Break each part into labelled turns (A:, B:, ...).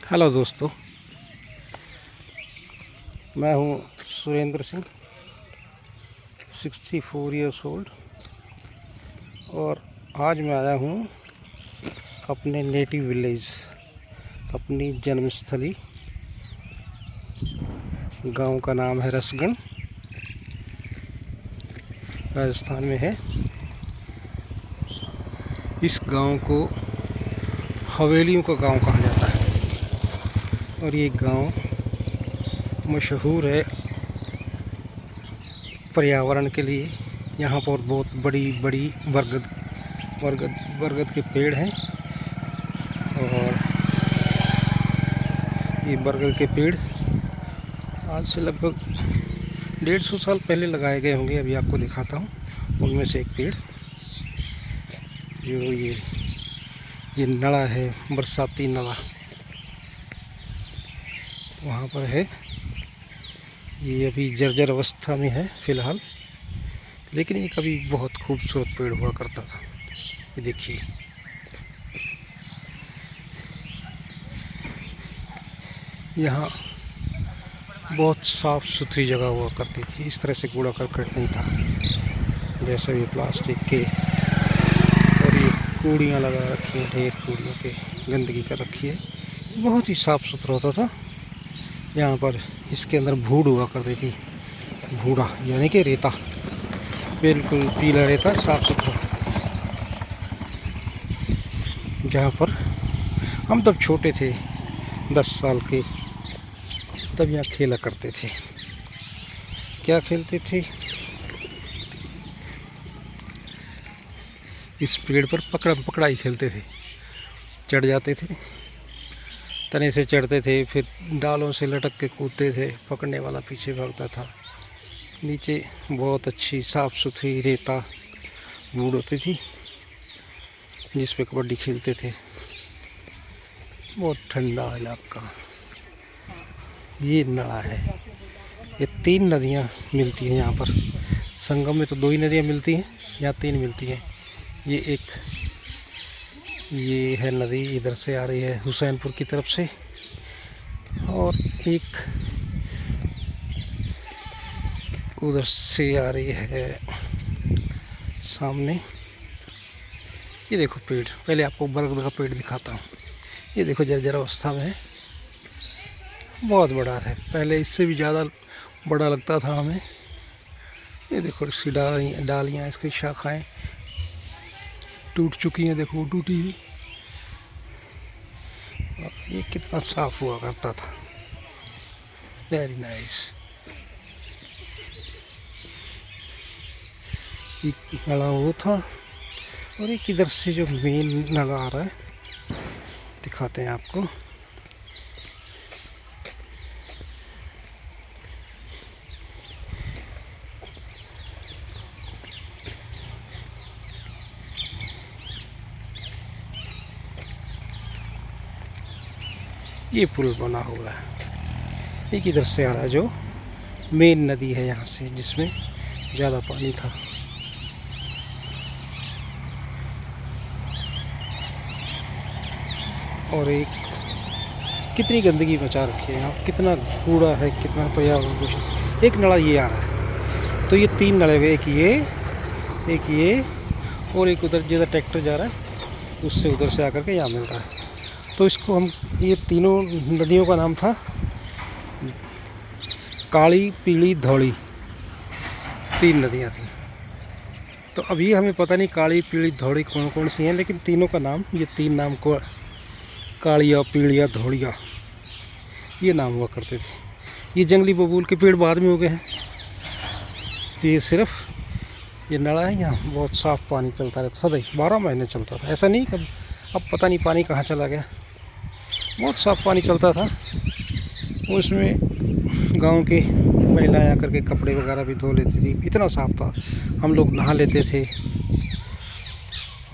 A: Hello दोस्तों, मैं हूं सुरेंद्र सिंह, 64 ईयर्स ओल्ड। और आज मैं आया हूं अपने नेटिव विलेज, अपनी जन्मस्थली। गांव का नाम है रसगढ़, राजस्थान में है। इस गांव को हवेलियों का गांव कहा जाता है और ये गांव मशहूर है पर्यावरण के लिए। यहाँ पर बहुत बड़ी बड़ी बरगद के पेड़ हैं और ये बरगद के पेड़ आज से लगभग 150 साल पहले लगाए गए होंगे। अभी आपको दिखाता हूँ उनमें से एक पेड़, जो ये नला है, बरसाती नला वहाँ पर है। ये अभी जर्जर अवस्था में है फ़िलहाल, लेकिन ये कभी बहुत खूबसूरत पेड़ हुआ करता था। ये देखिए, यहाँ बहुत साफ़ सुथरी जगह हुआ करती थी। इस तरह से कूड़ा करकट नहीं था जैसे ये प्लास्टिक के, और ये कूड़ियाँ लगा रखी हैं, ढेर कूड़ियों के, गंदगी कर रखी है। बहुत ही साफ़ सुथरा होता था यहाँ पर। इसके अंदर भूड़ हुआ करती थी, भूड़ा यानी कि रेता, बिल्कुल पीला रेता, साफ़ सुथरा। जहाँ पर हम तब छोटे थे, 10 साल के, तब यहाँ खेला करते थे। क्या खेलते थे? इस पेड़ पर पकड़म पकड़ाई खेलते थे। चढ़ जाते थे, तने से चढ़ते थे, फिर डालों से लटक के कूदते थे, पकड़ने वाला पीछे भागता था। नीचे बहुत अच्छी साफ़ सुथरी रेता बूढ़ होती थी जिस पे कबड्डी खेलते थे। बहुत ठंडा इलाका। ये नला है। ये 3 नदियाँ मिलती हैं यहाँ पर। संगम में तो 2 ही नदियाँ मिलती हैं, यहाँ 3 मिलती हैं। ये है नदी, इधर से आ रही है हुसैनपुर की तरफ से, और एक उधर से आ रही है सामने। ये देखो पेड़, पहले आपको बरगद का पेड़ दिखाता हूँ। ये देखो जर्जर अवस्था में है, बहुत बड़ा है। पहले इससे भी ज़्यादा बड़ा लगता था हमें। ये देखो इसकी डालियाँ, इसकी शाखाएं टूट चुकी हैं, देखो टूटी हुई। ये कितना साफ हुआ करता था, वेरी नाइस। एक नला वो था, और एक इधर से जो मेन नला आ रहा है दिखाते हैं आपको। ये पुल बना हुआ है, एक इधर से आ रहा है जो मेन नदी है यहाँ से, जिसमें ज़्यादा पानी था। और एक कितनी गंदगी मचा रखी है यहाँ, कितना कूड़ा है, कितना पर्यावरण दूषित। एक नला ये आ रहा है, तो ये 3 नले हुए, एक ये और एक उधर जिधर ट्रैक्टर जा रहा है उससे उधर से आकर के यहाँ मिल रहा है। तो इसको हम, ये तीनों नदियों का नाम था काली, पीली, धौली, 3 नदियाँ थी। तो अभी हमें पता नहीं काली, पीली, धौली कौन कौन सी हैं, लेकिन तीनों का नाम, ये 3 नाम को, कालिया, पीलिया, धौलिया, ये नाम हुआ करते थे। ये जंगली बबूल के पेड़ बाद में हो गए हैं। ये सिर्फ ये नला है, यहाँ बहुत साफ़ पानी चलता रहता, सदैव 12 महीने चलता था। ऐसा नहीं कब, अब पता नहीं पानी कहाँ चला गया। बहुत साफ़ पानी चलता था। उसमें गांव की महिलाएं आकर के कपड़े वगैरह भी धो लेती थी, इतना साफ़ था। हम लोग नहा लेते थे।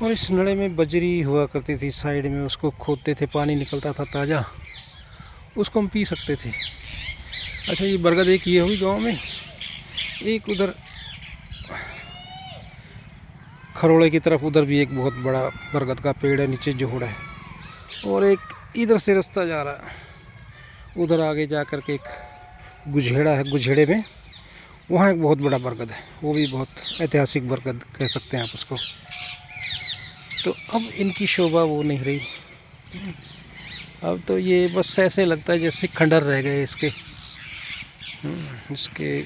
A: और इस नले में बजरी हुआ करती थी साइड में, उसको खोदते थे, पानी निकलता था ताज़ा, उसको हम पी सकते थे। अच्छा, ये बरगद एक ये हुई गांव में, एक उधर खरोड़े की तरफ, उधर भी एक बहुत बड़ा बरगद का पेड़ है, नीचे जोड़ है। और एक इधर से रास्ता जा रहा है, उधर आगे जा कर के एक गुजहेड़ा है, गुजहेड़े में वहाँ एक बहुत बड़ा बरगद है, वो भी बहुत ऐतिहासिक बरगद कह सकते हैं आप उसको। तो अब इनकी शोभा वो नहीं रही, अब तो ये बस ऐसे लगता है जैसे खंडर रह गए इसके। इसके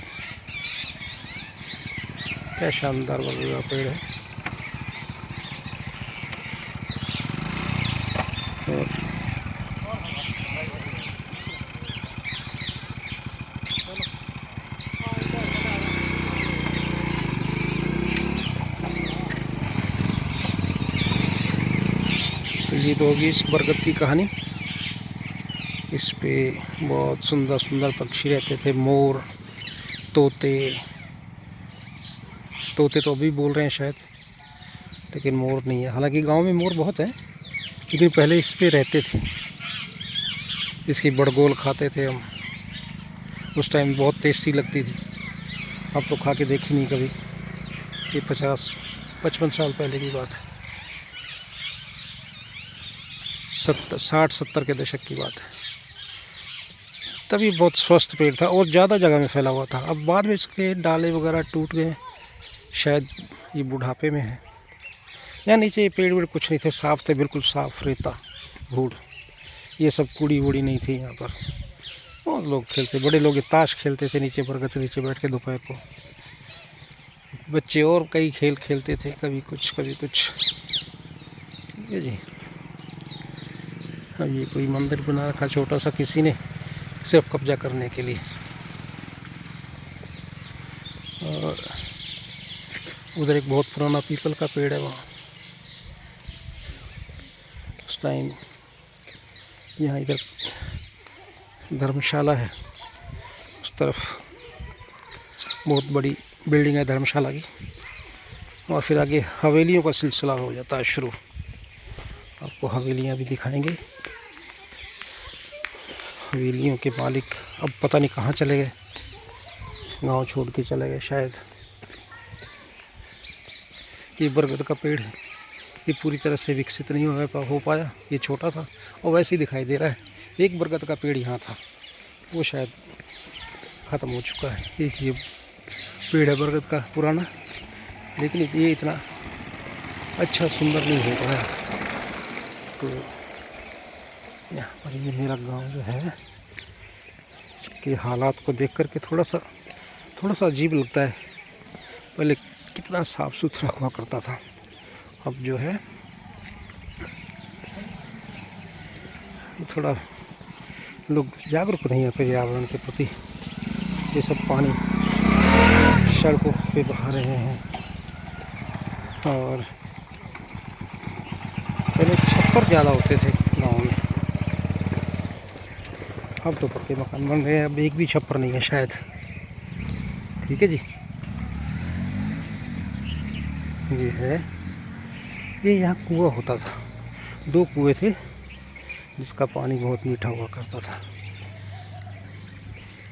A: क्या शानदार बरगद का पेड़ है। तो ये तो होगी इस बरगद की कहानी। इस पे बहुत सुंदर सुंदर पक्षी रहते थे, मोर, तोते। तोते तो अभी बोल रहे हैं शायद, लेकिन मोर नहीं है। हालांकि गांव में मोर बहुत है, लेकिन पहले इस पे रहते थे। इसकी बड़गोल खाते थे हम, उस टाइम बहुत टेस्टी लगती थी। अब तो खा के देखी नहीं कभी। ये 50-55 साल पहले की बात है, 60-70 के दशक की बात है। तभी बहुत स्वस्थ पेड़ था और ज़्यादा जगह में फैला हुआ था। अब बाद में इसके डाले वगैरह टूट गए, शायद ये बुढ़ापे में है। यहाँ नीचे ये पेड़ वेड़ कुछ नहीं थे, साफ़ थे, बिल्कुल साफ़ रेता भूड़। ये सब कूड़ी वूड़ी नहीं थी यहाँ पर। बहुत लोग खेलते, बड़े लोग ताश खेलते थे नीचे, बरगद के नीचे बैठ के दोपहर को। बच्चे और कई खेल खेलते थे, कभी कुछ कभी कुछ। ठीक है जी। अब ये कोई मंदिर बना रखा छोटा सा किसी ने, सिर्फ कब्जा करने के लिए। और उधर एक बहुत पुराना पीपल का पेड़ है वहाँ। उस टाइम यहाँ इधर धर्मशाला है, उस तरफ बहुत बड़ी बिल्डिंग है धर्मशाला की। और फिर आगे हवेलियों का सिलसिला हो जाता है शुरू। आपको हवेलियाँ भी दिखाएंगे। हवेलियों के मालिक अब पता नहीं कहाँ चले गए, गांव छोड़ के चले गए शायद। ये बरगद का पेड़ है, ये पूरी तरह से विकसित नहीं हो पाया, ये छोटा था और वैसे ही दिखाई दे रहा है। एक बरगद का पेड़ यहाँ था, वो शायद ख़त्म हो चुका है। एक ये पेड़ है बरगद का पुराना, लेकिन ये इतना अच्छा सुंदर नहीं हो पाया। तो यहाँ पर ये मेरा गांव जो है, इसके हालात को देख कर के थोड़ा सा अजीब लगता है। पहले कितना साफ़ सुथरा हुआ करता था, अब जो है थोड़ा लोग जागरूक नहीं है पर्यावरण के प्रति। ये सब पानी सड़कों पे बहा रहे हैं। और पहले छप्पर ज़्यादा होते थे गाँव में, अब तो पक्के मकान बन गए हैं, अब एक भी छप्पर नहीं है शायद। ठीक है जी। ये है, ये यहाँ कुआं होता था, 2 कुएं थे जिसका पानी बहुत मीठा हुआ करता था।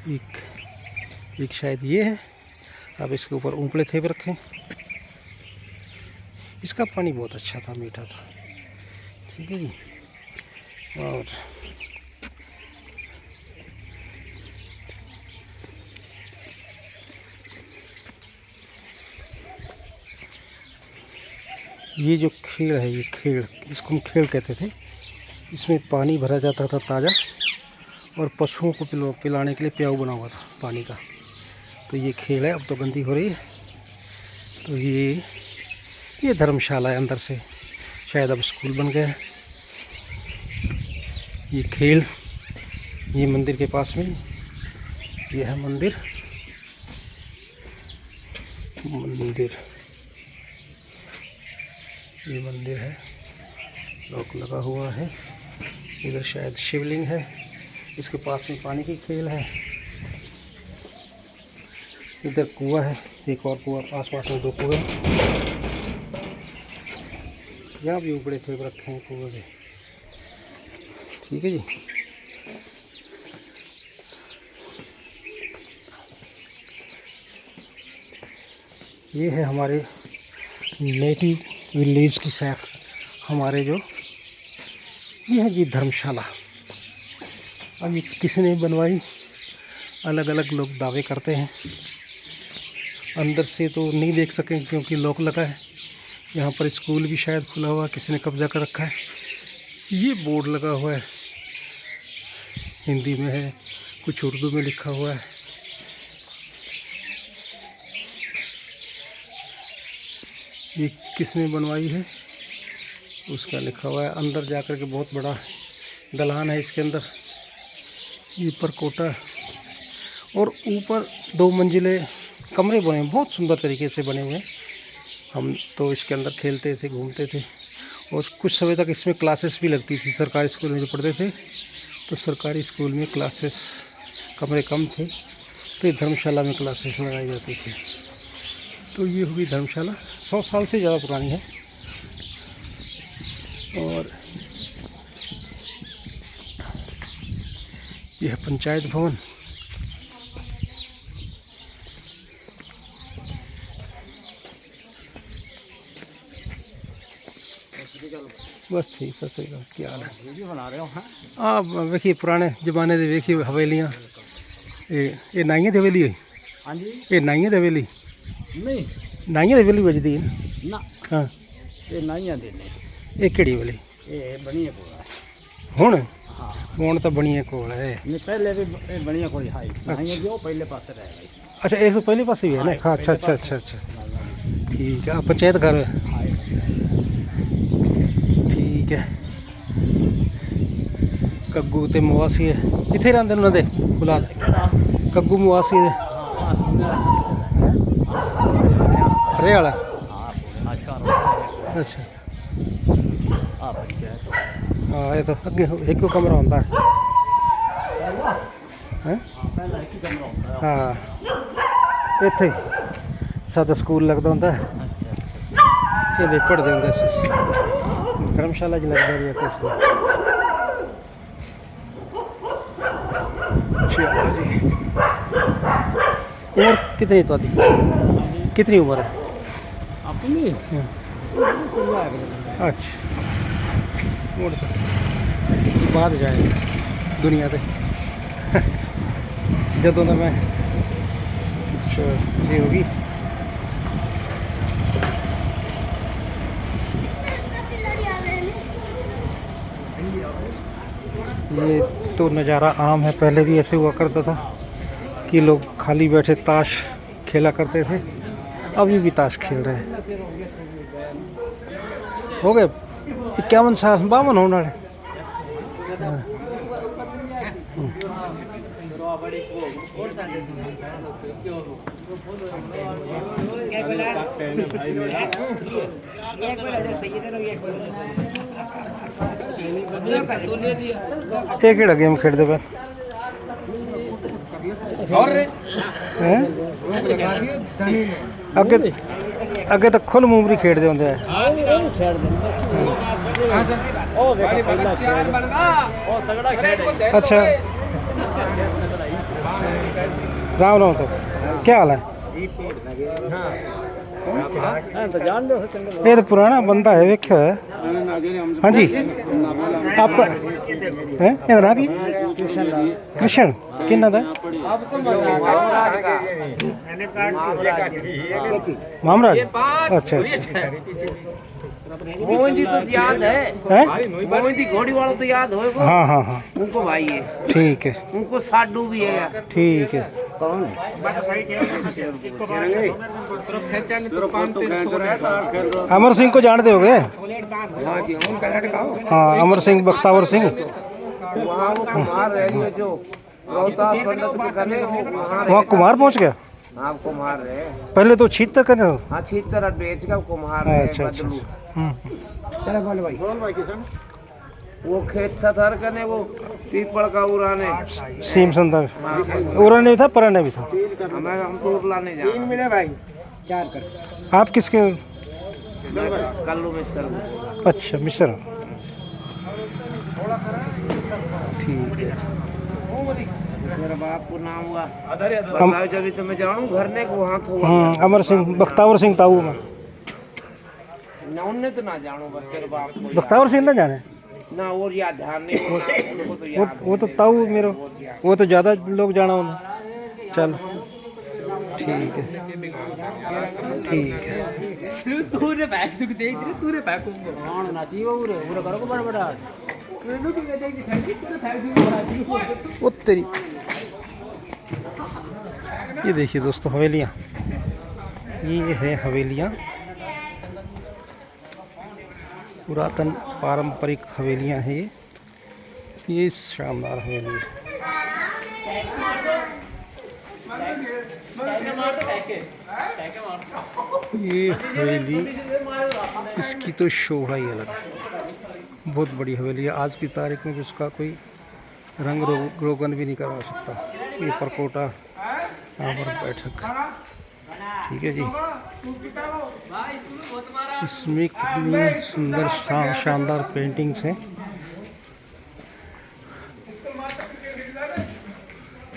A: एक शायद ये है, अब इसके ऊपर ऊपड़े थे रखे। इसका पानी बहुत अच्छा था, मीठा था। ठीक है जी। और ये जो खेड़ है, ये खेड़, इसको हम खेड़ कहते थे। इसमें पानी भरा जाता था ताज़ा, और पशुओं को पिलाने के लिए प्याऊ बना हुआ था पानी का। तो ये खेड़ है, अब तो गंदी हो रही है। तो ये धर्मशाला है अंदर से, शायद अब स्कूल बन गया है। ये खेड़, ये मंदिर के पास में ये है मंदिर। ये मंदिर है, लॉक लगा हुआ है। इधर शायद शिवलिंग है, इसके पास में पानी की खेल है। इधर कुआं है, एक और कुआं, आसपास में 2 कुएं। यहाँ भी उबड़े थे रखे हैं कुएं के। ठीक है जी। ये है हमारे नेटिव विलेज की सैर, हमारे जो ये है जी धर्मशाला। अब ये किसने बनवाई, अलग अलग लोग दावे करते हैं। अंदर से तो नहीं देख सकें क्योंकि लॉक लगा है। यहाँ पर स्कूल भी शायद खुला हुआ, किसी ने कब्जा कर रखा है। ये बोर्ड लगा हुआ है, हिंदी में है, कुछ उर्दू में लिखा हुआ है। ये किसने बनवाई है उसका लिखा हुआ है। अंदर जाकर के बहुत बड़ा दलान है इसके अंदर। ये ऊपर कोटा और ऊपर 2 मंजिले कमरे बने, बहुत सुंदर तरीके से बने हुए हैं। हम तो इसके अंदर खेलते थे, घूमते थे, और कुछ समय तक इसमें क्लासेस भी लगती थी। सरकारी स्कूल में जो पढ़ते थे तो सरकारी स्कूल में क्लासेस, कमरे कम थे तो ये धर्मशाला में क्लासेस लगाई जाती थी। तो ये हुई धर्मशाला, 100 साल से ज़्यादा पुरानी है। और यह है पंचायत भवन। बस ठीक है, सही क्या हाल है? वीडियो बना रहे हो? हाँ, देखिए पुराने जमाने से देखिए हवेलियाँ। ये नाइयां दी हवेली है? हाँ जी। ये नाइयां दी हवेली? नहीं, नाइयां दी हवेली बजदी है ना? हाँ, ये नाइयां दी नहीं। ये केड़ी हवेली? ये बनिए कोल है हुण? हाँ, हुण तो बनिए कोल है। नहीं, पहले भी बनिए कोल है। नाइयां जो पहले पासे रह गई। अच्छा, ये तो पहले पासे भी है ना? हाँ, अच्छा अच्छा अच्छा अच्छा, ठीक है। पंचायत घर है, ठीक है। कग्गू ते मुआसी है, किथे रहंदे उन्हां दे औलाद? कग्गू मुआसी दे रे वाला? अच्छा, हाँ, ये तो अगे एक कमरा होंदा है। हाँ, इत्थे सादा स्कूल लगदा होंदा है। ये पढ़दे होंदे सी। धर्मशाला च लगदा रही कुछ चलो जी। उम्र कितनी तो आती, कितनी उम्र है अपनी? अच्छा, उम्र तो बाद जाए दुनिया से जदों का मैं कुछ ये होगी। ये तो नज़ारा आम है, पहले भी ऐसे हुआ करता था कि लोग खाली बैठे ताश खेला करते थे। अभी भी ताश खेल रहे हैं। हो गए 51 साल, 52 होने वाले। एक केड़ा गेम खेलते पे? अगे तो खुल मुमरी खेलते होंगे। अच्छा, राम राम। तो क्या हाल है? ये तो पुराना बंदा है, वेख्या है। हाँ जी, आपका है इधर की? कृष्ण किन्ना था? मामराज? अच्छा अच्छा,
B: मोहिंदी तो याद है, मोहिंदी घोड़ी वाला तो याद होगा।
A: हाँ हाँ हाँ,
B: उनको भाई है।
A: ठीक है,
B: उनको साडू भी है।
A: ठीक है।
B: कौन?
A: अमर सिंह को जानते हो गए?
B: हाँ जी, उनका लड़का।
A: हाँ, अमर सिंह, बख्तावर सिंह।
B: वहाँ वो कुमार रह जो रोहतास पंडित के कने,
A: वहाँ कुमार पहुँच गया?
B: हाँ, कुमार रहे
A: पहले तो छीतर करने।
B: हाँ, छीतर बेच का कुमार रहे।
A: अच्छा अच्छा,
B: चलो बोल भाई किशन। वो खेत था थर कने, वो पीपल का उराने
A: सीम संदर उराने भी था, पराने भी था।
B: हम तो उरलाने जा। 3 मिले भाई, 4 कर।
A: आप किसके?
B: कल्लू मिश्र।
A: अच्छा, मिश्र, ठीक है।
B: मेरा बाप को नाम हुआ बताओ, जब तो मैं जानू घर ने को हाथ हुआ।
A: अमर सिंह, बख्तावर सिंह ताऊ में
B: उन्हें तो ना जानू, बस तेरे बाप को।
A: बख्तावर सिंह ना जाने?
B: ना और याद ध्यान नहीं होना उनको तो याद
A: वो तो ताऊ मेरे वो तो ज़्यादा लोग जाना उन्हें। चल ठीक है ठीक है।
C: तूने बैग दुख देख रही तूने बैग को कौन नाची वो पूरे पूरा करो को बड़ा बड़ा ट्रेनों की वजह से ठंडी पूरा बैग दुख
A: वो तेरी ये देखिए दोस्तों हवेलियाँ, ये है हवेलियाँ, पुरातन पारंपरिक हवेलियाँ हैं ये शानदार हवेली है। ये हवेली इसकी तो शोभा ही अलग है, बहुत बड़ी हवेली है। आज की तारीख में उसका कोई रंग रोगन भी नहीं करवा सकता। ये परकोटा यहाँ पर बैठक, ठीक है जी। इसमें कितनी सुंदर शानदार पेंटिंग्स हैं।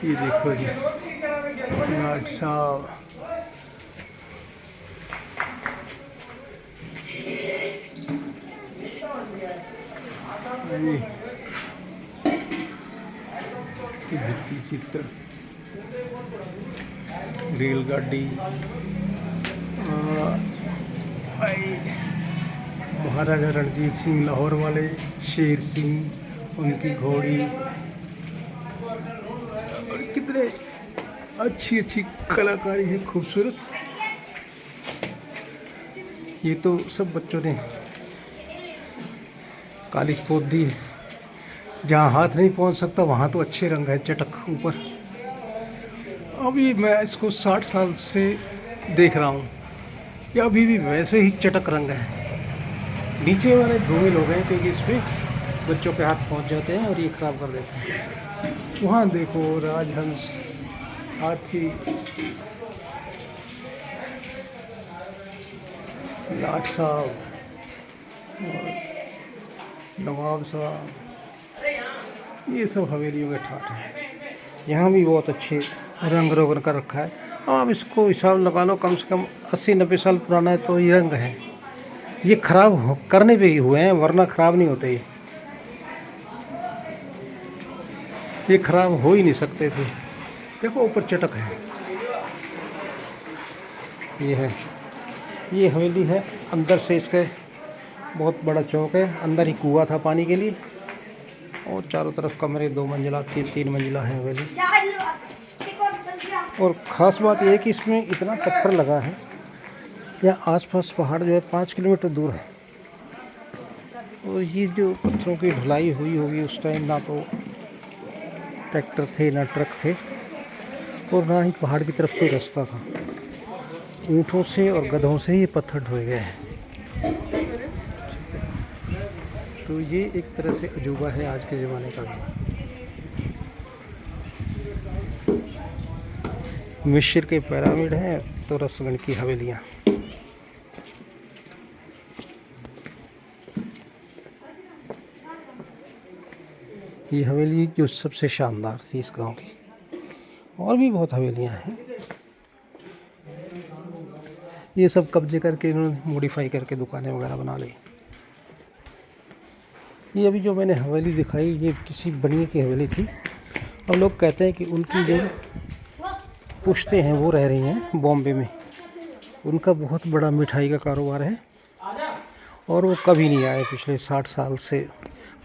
A: ये देखो जी लाट साहब, भित्ति चित्र, रेलगाड़ी, महाराजा रणजीत सिंह लाहौर वाले, शेर सिंह, उनकी घोड़ी, और कितने अच्छी अच्छी कलाकारी है, खूबसूरत। ये तो सब बच्चों ने कालिख पोत दी है, जहाँ हाथ नहीं पहुँच सकता वहाँ तो अच्छे रंग है चटक ऊपर। अभी मैं इसको 60 साल से देख रहा हूँ, ये अभी भी वैसे ही चटक रंग है। नीचे वाले धूमिल हो गए क्योंकि इस पर बच्चों के हाथ पहुँच जाते हैं और ये ख़राब कर देते हैं। वहाँ देखो राजहंस, हाथी, लाट साहब, नवाब साहब, ये सब हवेलियों के ठाठ हैं। यहाँ भी बहुत अच्छे रंग रोगन कर रखा है। अब इसको हिसाब लगा लो कम से कम 80-90 साल पुराना है तो ये रंग है। ये खराब करने पे ही हुए हैं वरना खराब नहीं होते। ये खराब हो ही नहीं सकते थे। देखो ऊपर चटक है। ये है, ये हवेली है। अंदर से इसके बहुत बड़ा चौक है, अंदर ही कुआं था पानी के लिए, और चारों तरफ कमरे 2 मंजिला 3 मंजिला है हवेली। और ख़ास बात यह है कि इसमें इतना पत्थर लगा है, यहाँ आसपास पहाड़ जो है 5 किलोमीटर दूर है। और ये जो पत्थरों की ढलाई हुई होगी उस टाइम ना तो ट्रैक्टर थे ना ट्रक थे, और ना ही पहाड़ की तरफ कोई रास्ता था। ऊँटों से और गधों से ही पत्थर ढोए गए हैं। तो ये एक तरह से अजूबा है आज के ज़माने का भी। मिस्र के पिरामिड हैं तो रसगढ़ की हवेलियाँ। ये हवेली जो सबसे शानदार थी इस गांव की। और भी बहुत हवेलियाँ हैं, ये सब कब्जे करके इन्होंने मॉडिफाई करके दुकानें वगैरह बना ली। ये अभी जो मैंने हवेली दिखाई ये किसी बनिए की हवेली थी, और लोग कहते हैं कि उनकी जो पुश्ते हैं वो रह रही हैं बॉम्बे में। उनका बहुत बड़ा मिठाई का कारोबार है और वो कभी नहीं आए पिछले 60 साल से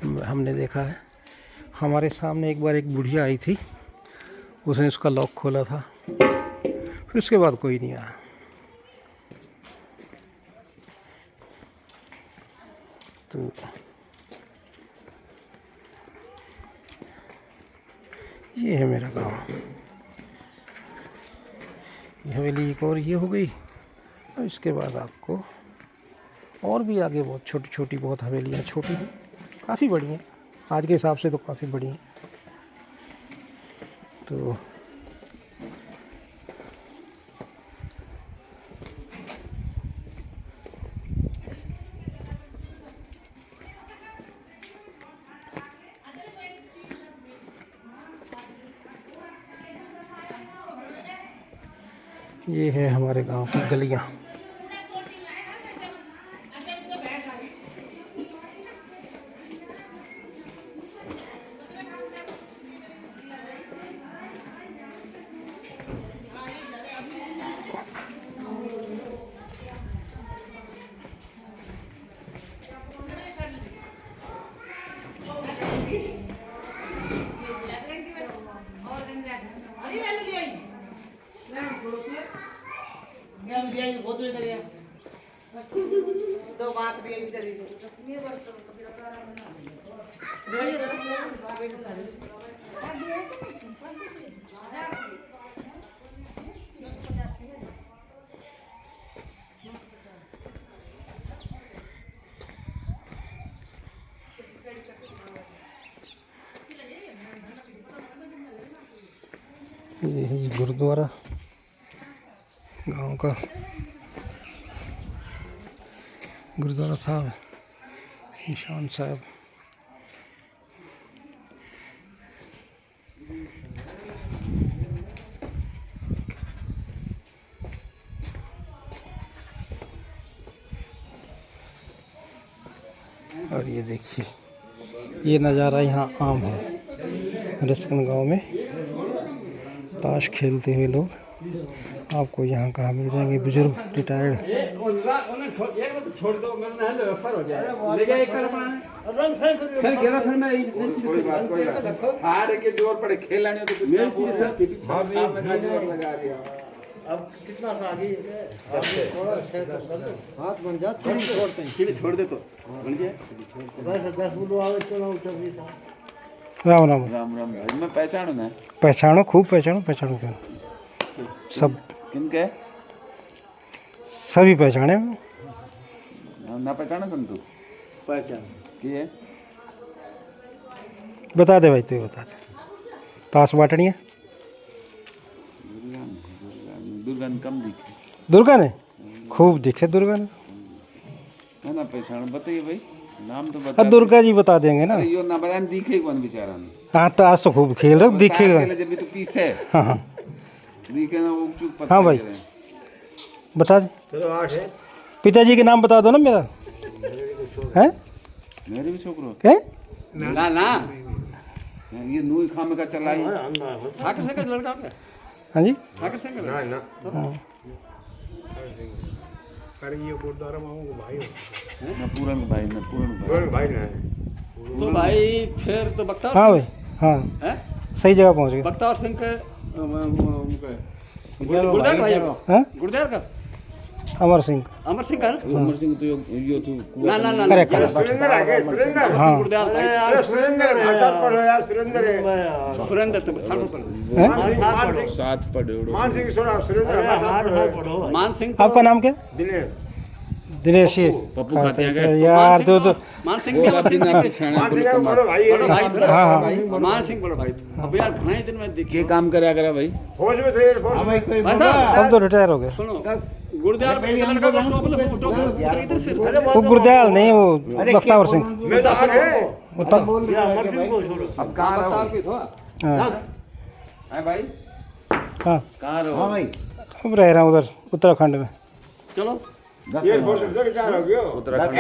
A: हमने देखा है। हमारे सामने एक बार एक बुढ़िया आई थी, उसने उसका लॉक खोला था, फिर उसके बाद कोई नहीं आया। तो ये है मेरा गांव। ये हवेली एक और ये हो गई, और इसके बाद आपको और भी आगे बहुत छोटी छोटी बहुत हवेलियाँ, छोटी काफ़ी बड़ी हैं आज के हिसाब से तो काफ़ी बड़ी हैं। तो ये है हमारे गांव की गलियां। ये है जी गुरुद्वारा गांव का गुरुद्वारा साहब निशान साहब। और ये देखिए ये नज़ारा यहाँ आम है रसकन गांव में। ताश खेलते हुए लोग आपको यहाँ कहाँ मिल जाएंगे, बुजुर्ग रिटायर्ड।
C: छोड़ दो मेरे ना रेफर हो जाए ले गया एक कर अपना फिर गेला फिर मैं
B: कोई बात हार के जोर पड़े खेलने तो कुछ
C: मेरी चीज सब के पीछे
B: हां मैं जोर लगा रही हूं।
D: अब कितना सा आगे थोड़ा हाथ बन जा
C: छोड़ते हैं चलिए छोड़ दे तो बन जाए
D: बस 10 बुलो आवे चलो सभी था।
A: राम राम
B: राम राम भाई मैं पहचानू ना
A: पहचानो, खूब पहचानो, पहचानो क्या सब
B: किनके
A: सभी पहचाने
B: ना पहचाना सुन तू
D: पहचान
B: की है
A: बता दे भाई, तू बता दे। ताश बाटनी है
B: दुर्गन कम दिखे
A: दुर्गा ने खूब दिखे, दुर्गा ने
B: ना पहचान बताइए भाई नाम तो
A: अब
B: बता।
A: दुर्गा जी बता देंगे ना।
B: अरे यो ना बता दिखे कौन बेचारा ने
A: हाँ तो आज तो खूब खेल रहे हो, दिखेगा।
B: जब भी तो पीछे
A: हाँ हाँ
B: दिखे ना वो चुप पत्ता
A: हाँ भाई बता दे।
D: चलो 8 है
A: पिताजी के नाम बता दो ना मेरा है
B: मेरे भी छोकरो
A: क्या
C: ना ना
B: ये नूई खामे का चलाई
C: ठाकर से का लड़का का
A: हाँ जी
C: ठाकर से का
D: ना ना
A: हाँ
D: अरे ये गुरुद्वारा मामू को भाई हो
B: ना पूरन भाई ना पूरन भाई
D: भाई ना
C: तो भाई फिर तो बख्तार
A: हाँ भाई हाँ
C: हैं
A: सही जगह पहुँच गए।
C: बख्तार सिंह के गुरदार भाई
A: हाँ
C: गुरदार का
A: अमर सिंह
C: अमर सिंह का
B: अमर सिंह तो यो तो
C: ना ना ना
A: करेक्ट
D: सुरेंद्र आ गए सुरेंद्र
A: हाँ
C: गुरदार भाई
D: अरे सुरेंद्र भाषा पढ़ो यार सुरेंद्र है
C: सुरेंद्र तो थानो पर
A: हैं?
B: साथ पढ़ो
D: मान सिंह सुना सुरेंद्र भाषा पढ़ो
C: मान सिंह
A: आपका नाम क्या?
D: दिनेश
A: दिनेश जी।
B: पप्पू खाते हैं क्या?
A: यार तो
C: मान सिंह
B: बोला
C: के
B: भी ना पिछाने
D: मान सिंह का बड़ो भाई
C: बड़ो भाई
D: है
C: था।
A: हाँ, हाँ।
C: मान सिंह बड़ो भाई अब यार घणे दिन में
B: के
C: देखिए
B: काम करया करा भाई
D: फौज में थे फौज में
C: भाई साहब
A: अब तो रिटायर हो गए।
C: सुनो गुरदार भाई का लड़का टॉप उतर इधर से
A: वो गुरदयाल नहीं, वो बख्तावर सिंह।
D: मैं तो आ गए
A: बता
B: अब कहां रहो
C: बख्तार भी था
A: हाँ
B: है भाई
A: हाँ
B: कहां रहो भाई
A: अब रह रहा हूँ उधर उत्तराखंड में।
C: चलो
D: एयरफोर्स से रिटायर हो गयो
B: उत्तराखंड